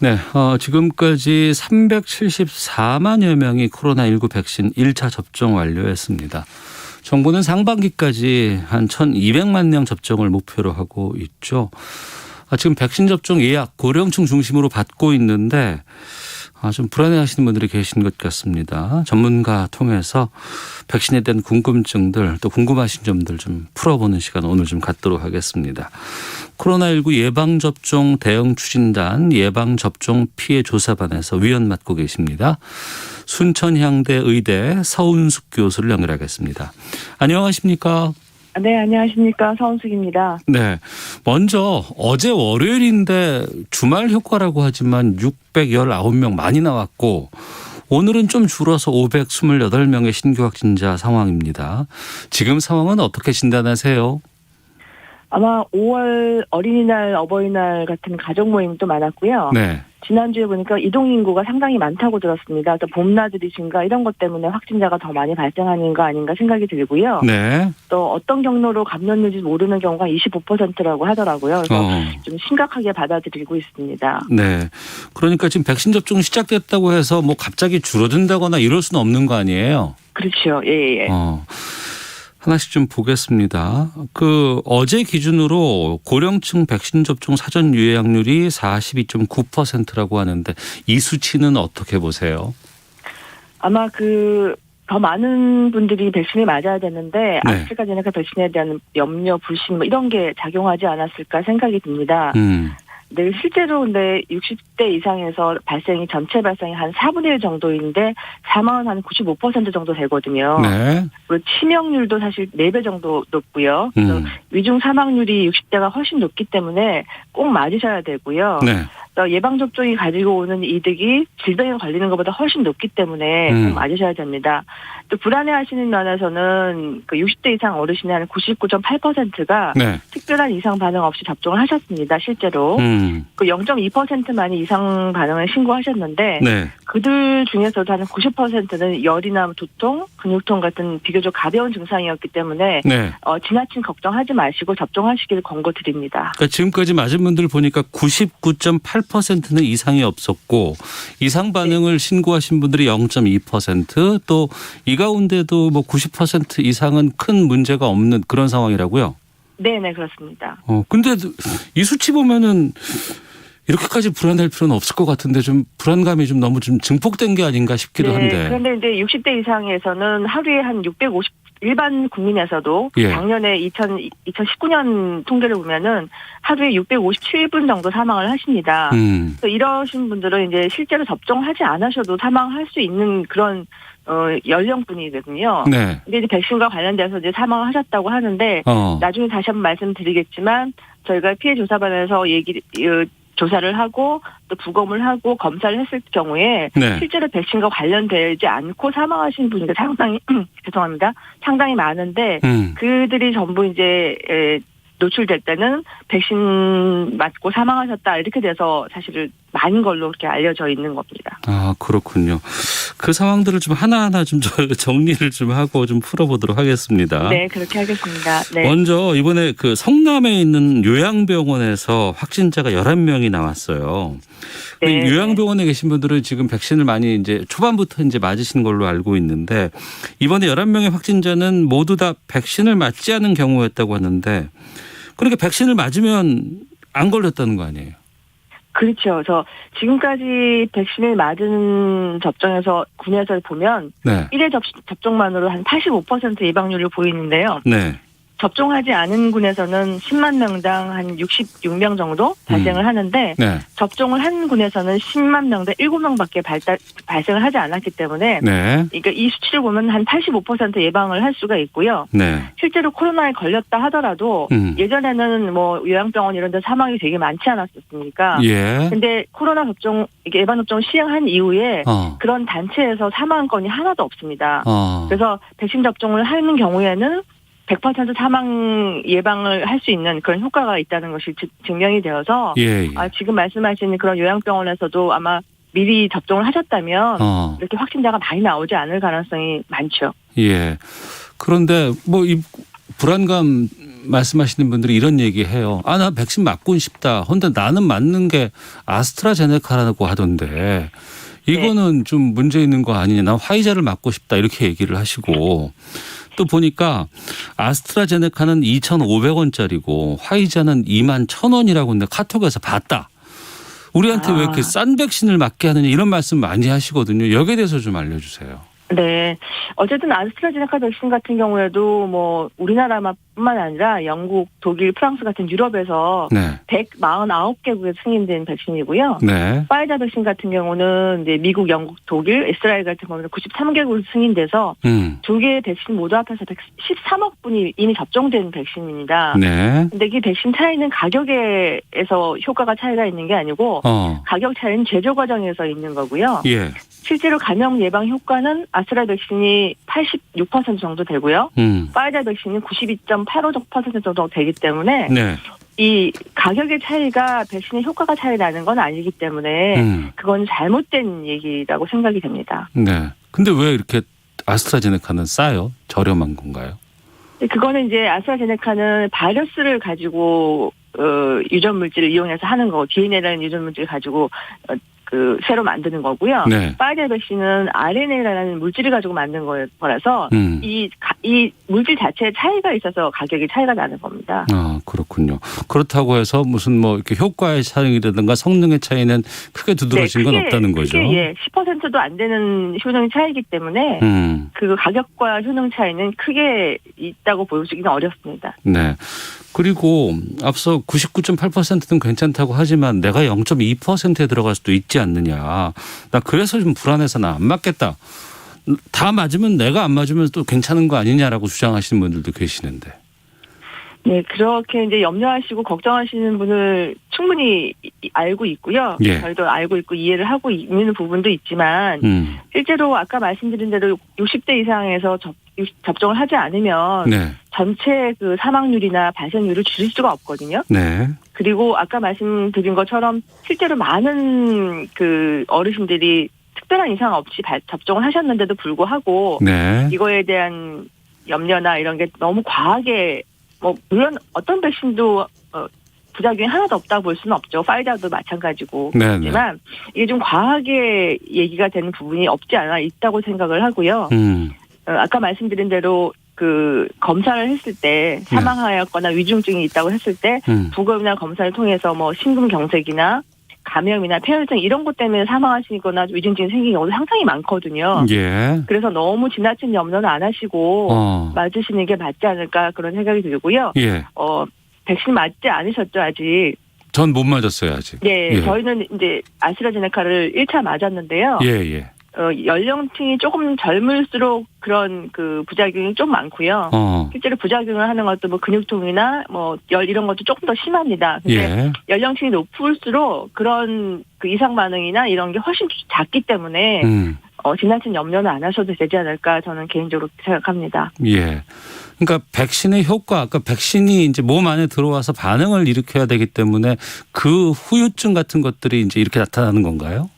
네, 지금까지 374만여 명이 코로나19 백신 1차 접종 완료했습니다. 정부는 상반기까지 한 1,200만 명 접종을 목표로 하고 있죠. 지금 백신 접종 예약 고령층 중심으로 받고 있는데 좀 불안해하시는 분들이 계신 것 같습니다. 전문가 통해서 백신에 대한 궁금증들 또 궁금하신 점들 좀 풀어보는 시간 오늘 좀 갖도록 하겠습니다. 코로나19 예방접종 대응 추진단 예방접종 피해 조사반에서 위원 맡고 계십니다. 순천향대 의대 서운숙 교수를 연결하겠습니다. 안녕하십니까? 네, 안녕하십니까. 서운숙입니다. 네. 먼저 어제 월요일인데 주말 효과라고 하지만 619명 많이 나왔고 오늘은 좀 줄어서 528명의 신규 확진자 상황입니다. 지금 상황은 어떻게 진단하세요? 아마 5월 어린이날, 어버이날 같은 가족 모임도 많았고요. 네. 지난주에 보니까 이동인구가 상당히 많다고 들었습니다. 또 봄나들이 증가 이런 것 때문에 확진자가 더 많이 발생하는 거 아닌가 생각이 들고요. 네. 또 어떤 경로로 감염률지 모르는 경우가 25%라고 하더라고요. 그래서 좀 심각하게 받아들이고 있습니다. 네. 그러니까 지금 백신 접종 시작됐다고 해서 뭐 갑자기 줄어든다거나 이럴 수는 없는 거 아니에요? 그렇죠. 예. 하나씩 좀 보겠습니다. 어제 기준으로 고령층 백신 접종 사전 예약률이 42.9%라고 하는데 이 수치는 어떻게 보세요? 아마 더 많은 분들이 백신을 맞아야 되는데 아스트라제네카 백신에 대한 염려, 불신 뭐 이런 게 작용하지 않았을까 생각이 듭니다. 네, 실제로 근데 60대 이상에서 전체 발생이 한 4분의 1 정도인데 사망은 한 95% 정도 되거든요. 네. 그리고 치명률도 사실 4배 정도 높고요. 그래서 위중 사망률이 60대가 훨씬 높기 때문에 꼭 맞으셔야 되고요. 네. 예방접종이 가지고 오는 이득이 질병에 걸리는 것보다 훨씬 높기 때문에 꼭 맞으셔야 됩니다. 또 불안해하시는 면에서는 60대 이상 어르신의 한 99.8%가 네. 특별한 이상 반응 없이 접종을 하셨습니다. 실제로. 0.2%만이 이상 반응을 신고하셨는데 네. 그들 중에서도 한 90%는 열이나 두통, 근육통 같은 비교적 가벼운 증상이었기 때문에 네. 지나친 걱정하지 마시고 접종하시길 권고드립니다. 그러니까 지금까지 맞은 분들 보니까 99.8%는 이상이 없었고 이상 반응을 신고하신 분들이 0.2% 또 이 가운데도 뭐 90% 이상은 큰 문제가 없는 그런 상황이라고요? 네네 그렇습니다. 근데 이 수치 보면은 이렇게까지 불안할 필요는 없을 것 같은데 좀 불안감이 좀 너무 좀 증폭된 게 아닌가 싶기도 한데. 그런데 이제 60대 이상에서는 하루에 한 650 일반 국민에서도 작년에 2019년 통계를 보면은 하루에 657분 정도 사망을 하십니다. 그래서 이러신 분들은 이제 실제로 접종하지 않으셔도 사망할 수 있는 그런 연령분이거든요. 네. 근데 이제 백신과 관련돼서 이제 사망을 하셨다고 하는데 나중에 다시 한번 말씀드리겠지만 저희가 피해 조사반에서 조사를 하고 또 부검을 하고 검사를 했을 경우에 실제로 백신과 관련되지 않고 사망하신 분이 상당히 죄송합니다. 상당히 많은데 그들이 전부 이제 노출될 때는 백신 맞고 사망하셨다 이렇게 돼서 사실은 많은 걸로 이렇게 알려져 있는 겁니다. 아, 그렇군요. 그 상황들을 좀 하나하나 좀 정리를 좀 하고 좀 풀어보도록 하겠습니다. 네, 그렇게 하겠습니다. 네. 먼저 이번에 성남에 있는 요양병원에서 확진자가 11명이 나왔어요. 네. 요양병원에 계신 분들은 지금 백신을 많이 이제 초반부터 이제 맞으신 걸로 알고 있는데 이번에 11명의 확진자는 모두 다 백신을 맞지 않은 경우였다고 하는데 그러니까 백신을 맞으면 안 걸렸다는 거 아니에요? 그렇죠. 그래서 지금까지 백신을 맞은 접종에서 군에서 보면 1회 접종만으로 한 85% 예방률을 보이는데요. 네. 접종하지 않은 군에서는 10만 명당 한 66명 정도 발생을 하는데 접종을 한 군에서는 10만 명당 7명밖에 발생을 하지 않았기 때문에 그러니까 이 수치를 보면 한 85% 예방을 할 수가 있고요. 실제로 코로나에 걸렸다 하더라도 예전에는 뭐 요양병원 이런 데 사망이 되게 많지 않았었습니까? 근데 코로나 접종 예방 접종 시행한 이후에 그런 단체에서 사망 건이 하나도 없습니다. 그래서 백신 접종을 하는 경우에는 100% 사망 예방을 할 수 있는 그런 효과가 있다는 것이 증명이 되어서 지금 말씀하신 그런 요양병원에서도 아마 미리 접종을 하셨다면 이렇게 확진자가 많이 나오지 않을 가능성이 많죠. 그런데 뭐 이 불안감 말씀하시는 분들이 이런 얘기해요. 나 백신 맞고 싶다. 근데 나는 맞는 게 아스트라제네카라고 하던데 이거는 네. 좀 문제 있는 거 아니냐. 난 화이자를 맞고 싶다. 이렇게 얘기를 하시고 또 보니까 아스트라제네카는 2,500원짜리고 화이자는 21,000원이라고 했는데 카톡에서 봤다. 우리한테 왜 이렇게 싼 백신을 맞게 하느냐 이런 말씀 많이 하시거든요. 여기에 대해서 좀 알려주세요. 네. 어쨌든 아스트라제네카 백신 같은 경우에도 뭐 우리나라뿐만 아니라 영국, 독일, 프랑스 같은 유럽에서 네. 149개국에 승인된 백신이고요. 네. 파이자 백신 같은 경우는 이제 미국, 영국, 독일, 이스라엘 같은 경우는 93개국에서 승인돼서 두 개의 백신 모두 합해서 113억 분이 이미 접종된 백신입니다. 네. 근데 이 백신 차이는 가격에서 효과가 차이가 있는 게 아니고 가격 차이는 제조 과정에서 있는 거고요. 예. 실제로 감염 예방 효과는 아스트라 백신이 86% 정도 되고요. 파이자 백신은 92.85% 정도 되기 때문에 네. 이 가격의 차이가 백신의 효과가 차이 나는 건 아니기 때문에 그건 잘못된 얘기라고 생각이 됩니다. 네. 근데 왜 이렇게 아스트라제네카는 싸요? 저렴한 건가요? 그거는 이제 아스트라제네카는 바이러스를 가지고 유전 물질을 이용해서 하는 거고 DNA라는 유전 물질을 가지고 새로 만드는 거고요. 네. 파이자 백신은 RNA라는 물질을 가지고 만든 거라서 이 물질 자체에 차이가 있어서 가격이 차이가 나는 겁니다. 그렇군요. 그렇다고 해서 무슨 뭐 이렇게 효과의 차이라든가 성능의 차이는 크게 두드러진 건 없다는 거죠. 예, 10%도 안 되는 효능 차이기 때문에 그 가격과 효능 차이는 크게 있다고 보여주기는 어렵습니다. 네. 그리고 앞서 99.8%는 괜찮다고 하지만 내가 0.2%에 들어갈 수도 있지 않느냐. 나 그래서 좀 불안해서 나 안 맞겠다. 다 맞으면 내가 안 맞으면 또 괜찮은 거 아니냐라고 주장하시는 분들도 계시는데. 네, 그렇게 이제 염려하시고 걱정하시는 분을 충분히 알고 있고요. 예. 저희도 알고 있고 이해를 하고 있는 부분도 있지만 실제로 아까 말씀드린 대로 60대 이상에서 접종을 하지 않으면 네. 전체 그 사망률이나 발생률을 줄일 수가 없거든요. 네. 그리고 아까 말씀드린 것처럼 실제로 많은 그 어르신들이 특별한 이상 없이 접종을 하셨는데도 불구하고 네. 이거에 대한 염려나 이런 게 너무 과하게 물론 어떤 백신도 부작용이 하나도 없다고 볼 수는 없죠. 파이자도 마찬가지고. 그렇지만 이게 좀 과하게 얘기가 되는 부분이 없지 않아 있다고 생각을 하고요. 아까 말씀드린 대로 그 검사를 했을 때 사망하였거나 위중증이 있다고 했을 때 부검이나 검사를 통해서 뭐 심근경색이나 감염이나 폐혈증 이런 것 때문에 사망하시거나 위중증이 생기는 경우도 상당히 많거든요. 예. 그래서 너무 지나친 염려는 안 하시고 맞으시는 게 맞지 않을까 그런 생각이 들고요. 예. 백신 맞지 않으셨죠 아직? 전 못 맞았어요 아직. 네, 예. 저희는 이제 아스트라제네카를 1차 맞았는데요. 예. 연령층이 조금 젊을수록 그런 그 부작용이 좀 많고요. 실제로 부작용을 하는 것도 뭐 근육통이나 뭐 열 이런 것도 조금 더 심합니다. 근데 예. 연령층이 높을수록 그런 그 이상 반응이나 이런 게 훨씬 작기 때문에 지나친 염려는 안 하셔도 되지 않을까 저는 개인적으로 생각합니다. 예. 그러니까 백신의 효과, 그러니까 백신이 이제 몸 안에 들어와서 반응을 일으켜야 되기 때문에 그 후유증 같은 것들이 이제 이렇게 나타나는 건가요?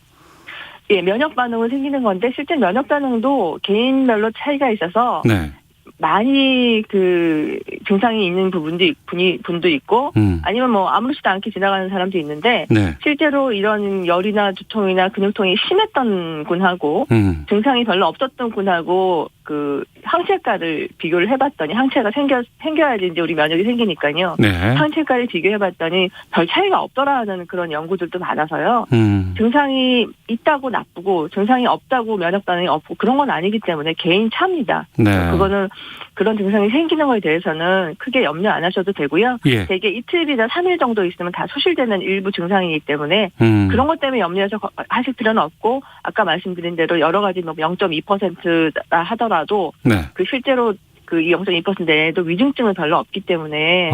예, 면역 반응은 생기는 건데 실제 면역 반응도 개인별로 차이가 있어서 네. 많이 그 증상이 있는 분도 있고 아니면 뭐 아무렇지도 않게 지나가는 사람도 있는데 네. 실제로 이런 열이나 두통이나 근육통이 심했던 분하고 증상이 별로 없었던 분하고 그 항체가를 비교를 해봤더니 항체가 생겨야지 이제 우리 면역이 생기니까요. 네. 항체가를 비교해봤더니 별 차이가 없더라는 그런 연구들도 많아서요. 증상이 있다고 나쁘고 증상이 없다고 면역 반응이 없고 그런 건 아니기 때문에 개인 차입니다. 네. 그거는 그런 증상이 생기는 거에 대해서는 크게 염려 안 하셔도 되고요. 예. 대개 이틀이나 3일 정도 있으면 다 소실되는 일부 증상이기 때문에 그런 것 때문에 염려해서 하실 필요는 없고 아까 말씀드린 대로 여러 가지 뭐 0.2%라 하더라도 네. 그 실제로 그 0.2% 내에도 위중증은 별로 없기 때문에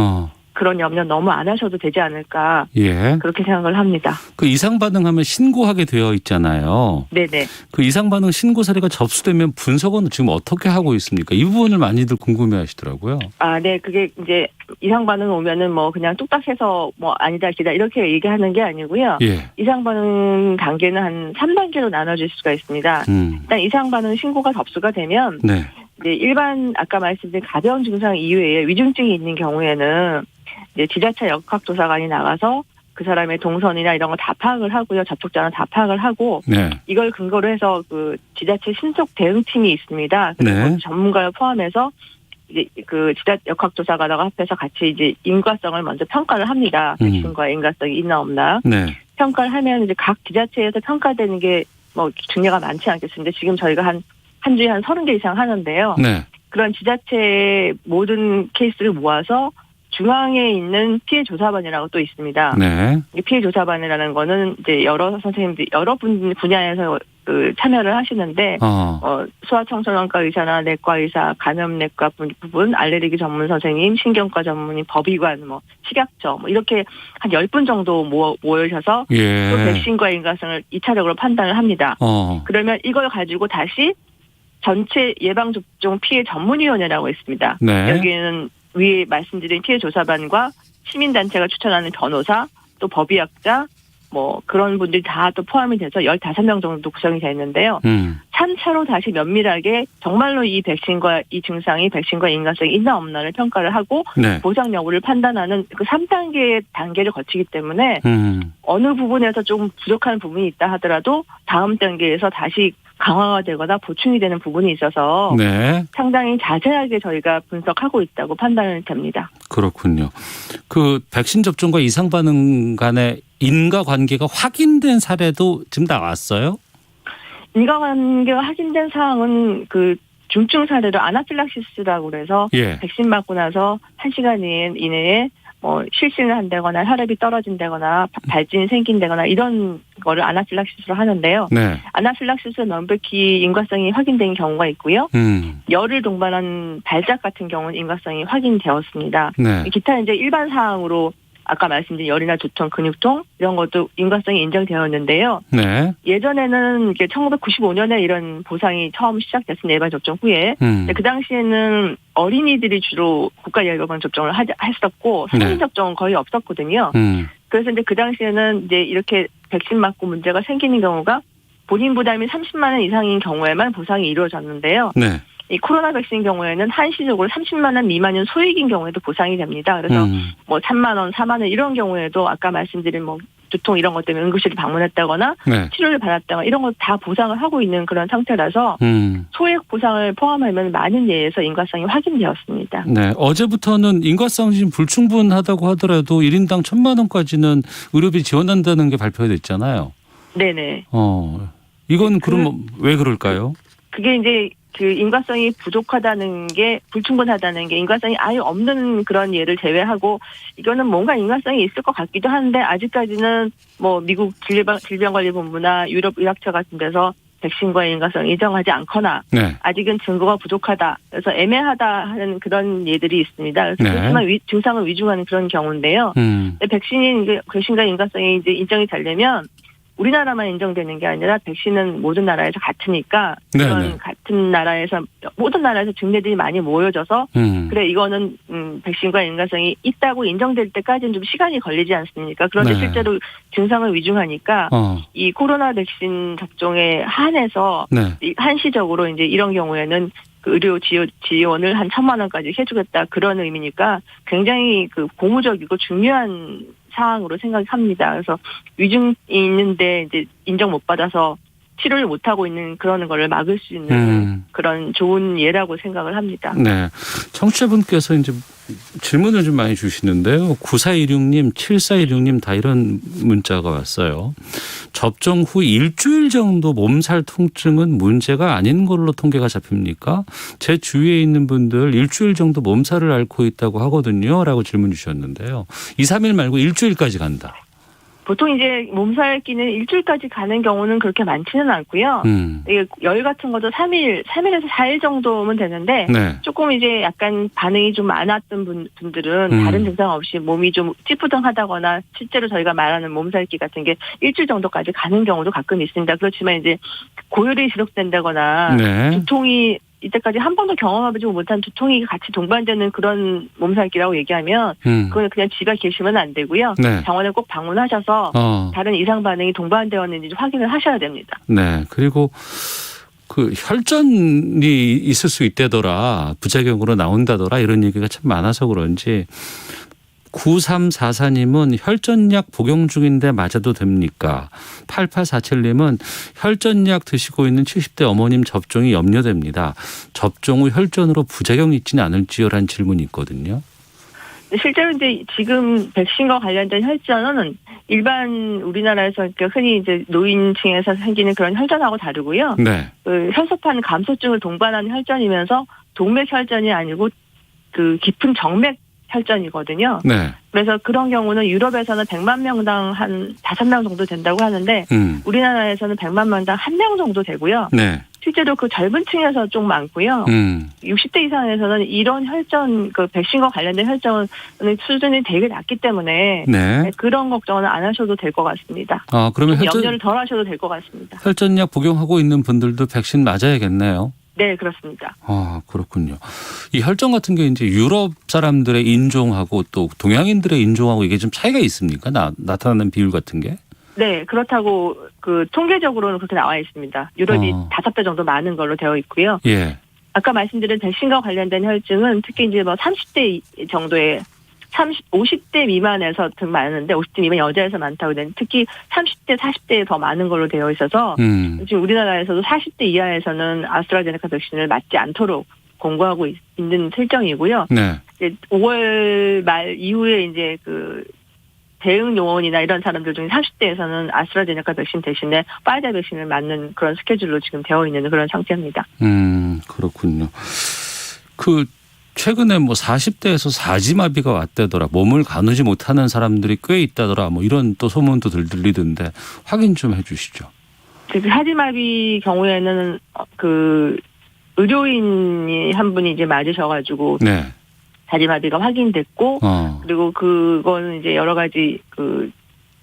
그런 염려 너무 안 하셔도 되지 않을까 예. 그렇게 생각을 합니다. 그 이상 반응하면 신고하게 되어 있잖아요. 네네. 그 이상 반응 신고 사례가 접수되면 분석은 지금 어떻게 하고 있습니까? 이 부분을 많이들 궁금해하시더라고요. 네, 그게 이제 이상 반응 오면은 뭐 그냥 뚝딱해서 뭐 아니다 기다 이렇게 얘기하는 게 아니고요. 예. 이상 반응 단계는 한 3단계로 나눠질 수가 있습니다. 일단 이상 반응 신고가 접수가 되면. 네. 이제 일반 아까 말씀드린 가벼운 증상 이외에 위중증이 있는 경우에는 이제 지자체 역학조사관이 나가서 그 사람의 동선이나 이런 거 다 파악을 하고요. 접촉자는 다 파악을 하고 네. 이걸 근거로 해서 그 지자체 신속 대응팀이 있습니다. 그래서 네. 전문가를 포함해서 이제 그 지자체 역학조사관하고 합해서 같이 이제 인과성을 먼저 평가를 합니다. 백신과 인과성이 있나 없나. 네. 평가를 하면 이제 각 지자체에서 평가되는 게 뭐 중요가 많지 않겠습니다. 지금 저희가 한 주에 한 30개 이상 하는데요. 네. 그런 지자체의 모든 케이스를 모아서 중앙에 있는 피해조사반이라고 또 있습니다. 네. 이 피해조사반이라는 거는 이제 여러 선생님들, 여러 분야에서 참여를 하시는데, 소아청소년과 의사나 내과 의사, 감염내과 부분, 알레르기 전문 선생님, 신경과 전문의, 법의관, 식약처, 이렇게 한 10분 정도 모여셔서 예. 또 백신과 인과성을 2차적으로 판단을 합니다. 그러면 이걸 가지고 다시 전체 예방접종 피해 전문위원회라고 있습니다. 네. 여기에는 위에 말씀드린 피해조사반과 시민단체가 추천하는 변호사, 또 법의학자, 그런 분들이 다 또 포함이 돼서 15명 정도 구성이 되어 있는데요. 3차로 다시 면밀하게 정말로 이 백신과 이 증상이 백신과 인과성이 있나 없나를 평가를 하고 네. 보상 여부를 판단하는 그 3단계의 단계를 거치기 때문에 어느 부분에서 좀 부족한 부분이 있다 하더라도 다음 단계에서 다시 강화가 되거나 보충이 되는 부분이 있어서 네. 상당히 자세하게 저희가 분석하고 있다고 판단이 됩니다. 그렇군요. 그 백신 접종과 이상 반응 간의 인과관계가 확인된 사례도 지금 나왔어요? 인과관계가 확인된 사항은 그 중증 사례로 아나필락시스라고 그래서 예. 백신 맞고 나서 1시간 이내에 실신을 한다거나 혈압이 떨어진다거나 발진이 생긴다거나 이런 거를 아나필락시스로 하는데요. 네. 아나필락시스 명백히 인과성이 확인된 경우가 있고요. 열을 동반한 발작 같은 경우는 인과성이 확인되었습니다. 네. 기타 이제 일반 사항으로 아까 말씀드린 열이나 두통, 근육통 이런 것도 인과성이 인정되었는데요. 네. 예전에는 이게 1995년에 이런 보상이 처음 시작됐습니다. 예방 접종 후에. 그 당시에는 어린이들이 주로 국가 예방 접종을 했었고 성인 접종은 거의 없었거든요. 그래서 이제 그 당시에는 이제 이렇게 백신 맞고 문제가 생기는 경우가 본인 부담이 30만 원 이상인 경우에만 보상이 이루어졌는데요. 네. 이 코로나 백신 경우에는 한시적으로 30만 원 미만인 소액인 경우에도 보상이 됩니다. 그래서 3만 원, 4만 원 이런 경우에도 아까 말씀드린 두통 이런 것 때문에 응급실을 방문했다거나 네. 치료를 받았다거나 이런 거 다 보상을 하고 있는 그런 상태라서 소액 보상을 포함하면 많은 예에서 인과성이 확인되었습니다. 네, 어제부터는 인과성이 지금 불충분하다고 하더라도 1인당 1,000만 원까지는 의료비 지원한다는 게 발표됐잖아요. 네네. 이건 그럼 왜 그럴까요? 그게 이제 그 인과성이 부족하다는 게 불충분하다는 게 인과성이 아예 없는 그런 예를 제외하고 이거는 뭔가 인과성이 있을 것 같기도 한데 아직까지는 미국 질병관리본부나 유럽 의학처 같은 데서 백신과의 인과성을 인정하지 않거나 네. 아직은 증거가 부족하다. 그래서 애매하다 하는 그런 예들이 있습니다. 그래서 그렇지만 증상을 위중하는 그런 경우인데요. 백신과 인과성이 이제 인정이 되려면 우리나라만 인정되는 게 아니라 백신은 모든 나라에서 같으니까 그런 같은 나라에서 모든 나라에서 증례들이 많이 모여져서 그래 이거는 백신과 인과성이 있다고 인정될 때까지는 좀 시간이 걸리지 않습니까? 그런데 실제로 증상을 위중하니까 이 코로나 백신 접종에 한해서 한시적으로 이제 이런 경우에는 그 의료 지원을 한 1,000만 원까지 해주겠다 그런 의미니까 굉장히 그 고무적이고 중요한 사항으로 생각합니다. 그래서 위중이 있는데 이제 인정 못 받아서 치료를 못 하고 있는 그런 거를 막을 수 있는 그런 좋은 예라고 생각을 합니다. 네, 청취자분께서 이제 질문을 좀 많이 주시는데요. 9416님, 7416님 다 이런 문자가 왔어요. 접종 후 일주일 정도 몸살 통증은 문제가 아닌 걸로 통계가 잡힙니까? 제 주위에 있는 분들 일주일 정도 몸살을 앓고 있다고 하거든요. 라고 질문 주셨는데요. 2, 3일 말고 일주일까지 간다. 보통 이제 몸살기는 일주일까지 가는 경우는 그렇게 많지는 않고요. 이게 열 같은 것도 3일에서 4일 정도면 되는데 조금 이제 약간 반응이 좀 안 왔던 분들은 다른 증상 없이 몸이 좀 찌뿌둥하다거나 실제로 저희가 말하는 몸살기 같은 게 일주일 정도까지 가는 경우도 가끔 있습니다. 그렇지만 이제 고열이 지속된다거나 두통이 이때까지 한 번도 경험해보지 못한 두통이 같이 동반되는 그런 몸살기라고 얘기하면 그건 그냥 집에 계시면 안 되고요. 병원에 꼭 방문하셔서 다른 이상 반응이 동반되었는지 확인을 하셔야 됩니다. 네. 그리고 그 혈전이 있을 수 있다더라, 부작용으로 나온다더라 이런 얘기가 참 많아서 그런지 9344님은 혈전약 복용 중인데 맞아도 됩니까? 8847님은 혈전약 드시고 있는 70대 어머님 접종이 염려됩니다. 접종 후 혈전으로 부작용이 있지는 않을지요? 라는 질문이 있거든요. 실제로 이제 지금 백신과 관련된 혈전은 일반 우리나라에서 흔히 이제 노인층에서 생기는 그런 혈전하고 다르고요. 네. 그 혈소판 감소증을 동반하는 혈전이면서 동맥 혈전이 아니고 그 깊은 정맥 혈전이거든요. 네. 그래서 그런 경우는 유럽에서는 100만 명당 한 5명 정도 된다고 하는데 우리나라에서는 100만 명당 1명 정도 되고요. 네. 실제로 그 젊은 층에서 좀 많고요. 60대 이상에서는 이런 혈전, 그 백신과 관련된 혈전의 수준이 되게 낮기 때문에 네. 그런 걱정은 안 하셔도 될 것 같습니다. 아, 그러면 염려를 덜 하셔도 될 것 같습니다. 혈전약 복용하고 있는 분들도 백신 맞아야겠네요. 네, 그렇습니다. 아, 그렇군요. 이 혈전 같은 게 이제 유럽 사람들의 인종하고 또 동양인들의 인종하고 이게 좀 차이가 있습니까? 나타나는 비율 같은 게? 네, 그렇다고 그 통계적으로는 그렇게 나와 있습니다. 유럽이 5배 정도 많은 걸로 되어 있고요. 예. 아까 말씀드린 백신과 관련된 혈증은 특히 이제 뭐 30대 정도의 50대 미만에서 더 많은데 50대 미만 여자에서 많다고 되는 특히 30대, 40대에 더 많은 걸로 되어 있어서 지금 우리나라에서도 40대 이하에서는 아스트라제네카 백신을 맞지 않도록 공고하고 있는 설정이고요. 네. 이제 5월 말 이후에 이제 그 대응 요원이나 이런 사람들 중에 30대에서는 아스트라제네카 백신 대신에 파이자 백신을 맞는 그런 스케줄로 지금 되어 있는 그런 상태입니다. 그렇군요. 그 최근에 뭐 40대에서 사지마비가 왔다더라, 몸을 가누지 못하는 사람들이 꽤 있다더라, 뭐 이런 또 소문도 들리던데 확인 좀 해주시죠. 사지마비 경우에는 그 의료인이 한 분이 이제 맞으셔가지고 네. 사지마비가 확인됐고 그리고 그거는 이제 여러 가지 그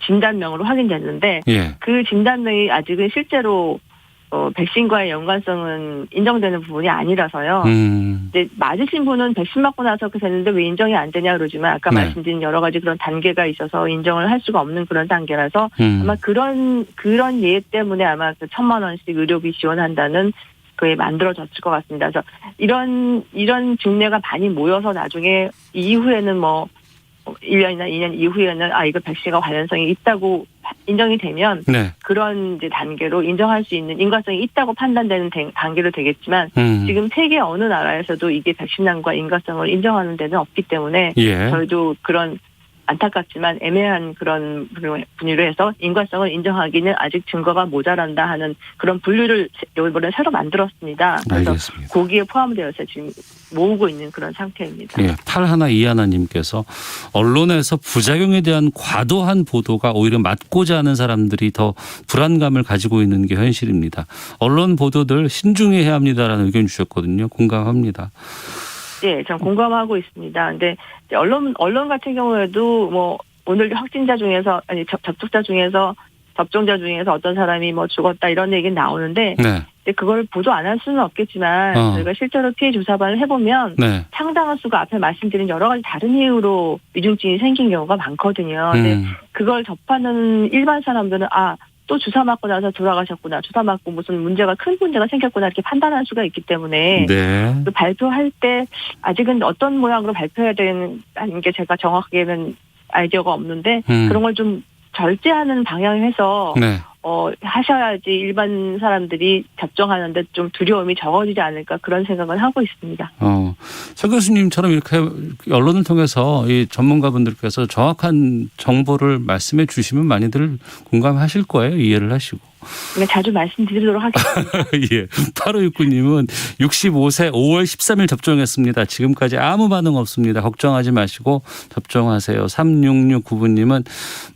진단명으로 확인됐는데 예. 그 진단명이 아직은 실제로 백신과의 연관성은 인정되는 부분이 아니라서요. 이제 맞으신 분은 백신 맞고 나서 그렇게 됐는데 왜 인정이 안 되냐 그러지만 아까 네. 말씀드린 여러 가지 그런 단계가 있어서 인정을 할 수가 없는 그런 단계라서 아마 그런 예 때문에 아마 그 1,000만 원씩 의료비 지원한다는 그게 만들어졌을 것 같습니다. 그래서 이런 증례가 많이 모여서 나중에 이후에는 뭐 1년이나 2년 이후에는 이거 백신과 관련성이 있다고 인정이 되면 네. 그런 이제 단계로 인정할 수 있는 인과성이 있다고 판단되는 단계로 되겠지만 지금 세계 어느 나라에서도 이게 백신량과 인과성을 인정하는 데는 없기 때문에 예. 저희도 그런 안타깝지만 애매한 그런 분류로 해서 인과성을 인정하기는 아직 증거가 모자란다 하는 그런 분류를 이번에 새로 만들었습니다. 그래서 알겠습니다. 거기에 포함되어서 지금 모으고 있는 그런 상태입니다. 예, 8121님께서 언론에서 부작용에 대한 과도한 보도가 오히려 맞고자 하는 사람들이 더 불안감을 가지고 있는 게 현실입니다. 언론 보도들 신중히 해야 합니다라는 의견 주셨거든요. 공감합니다. 네, 전 공감하고 있습니다. 근데 언론 같은 경우에도 뭐 오늘 확진자 중에서 접촉자 중에서 접종자 중에서 어떤 사람이 뭐 죽었다 이런 얘기는 나오는데 네. 그걸 보도 안 할 수는 없겠지만 저희가 실제로 피해 조사반을 해보면 네. 상당한 수가 앞에 말씀드린 여러 가지 다른 이유로 위중증이 생긴 경우가 많거든요. 근데 그걸 접하는 일반 사람들은 또 주사 맞고 나서 돌아가셨구나. 주사 맞고 무슨 큰 문제가 생겼구나. 이렇게 판단할 수가 있기 때문에 네. 그 발표할 때 아직은 어떤 모양으로 발표해야 되는 게 제가 정확하게는 아이디어가 없는데 그런 걸 좀 절제하는 방향에서 네. 하셔야지 일반 사람들이 접종하는데 좀 두려움이 적어지지 않을까 그런 생각을 하고 있습니다. 서 교수님처럼 이렇게 언론을 통해서 이 전문가분들께서 정확한 정보를 말씀해 주시면 많이들 공감하실 거예요. 이해를 하시고. 네, 자주 말씀드리도록 하겠습니다. 예. 8569님은 65세 5월 13일 접종했습니다. 지금까지 아무 반응 없습니다. 걱정하지 마시고 접종하세요. 3669분님은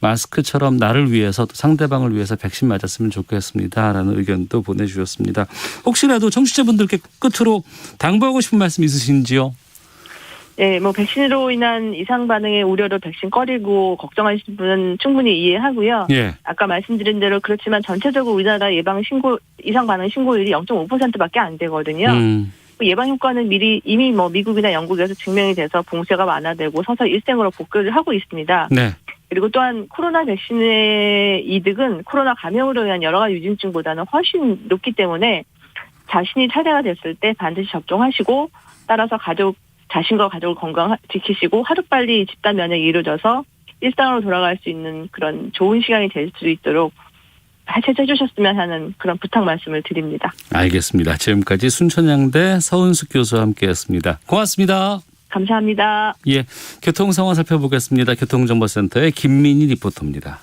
마스크처럼 나를 위해서 또 상대방을 위해서 백신 맞았으면 좋겠습니다. 라는 의견도 보내주셨습니다. 혹시라도 청취자분들께 끝으로 당부하고 싶은 말씀 있으신지요? 네, 뭐 백신으로 인한 이상 반응의 우려로 백신 꺼리고 걱정하시는 분은 충분히 이해하고요. 예. 아까 말씀드린 대로 그렇지만 전체적으로 우리나라 이상 반응 신고율이 0.5%밖에 안 되거든요. 예방 효과는 이미 뭐 미국이나 영국에서 증명이 돼서 봉쇄가 완화되고 서서 일생으로 복구를 하고 있습니다. 네. 그리고 또한 코로나 백신의 이득은 코로나 감염으로 인한 여러 가지 위중증보다는 훨씬 높기 때문에 자신이 차례가 됐을 때 반드시 접종하시고 따라서 자신과 가족을 건강 지키시고 하루빨리 집단 면역이 이루어져서 일상으로 돌아갈 수 있는 그런 좋은 시간이 될 수 있도록 해체 해주셨으면 하는 그런 부탁 말씀을 드립니다. 알겠습니다. 지금까지 순천향대 서은숙 교수와 함께했습니다. 고맙습니다. 감사합니다. 예, 교통 상황 살펴보겠습니다. 교통정보센터의 김민희 리포터입니다.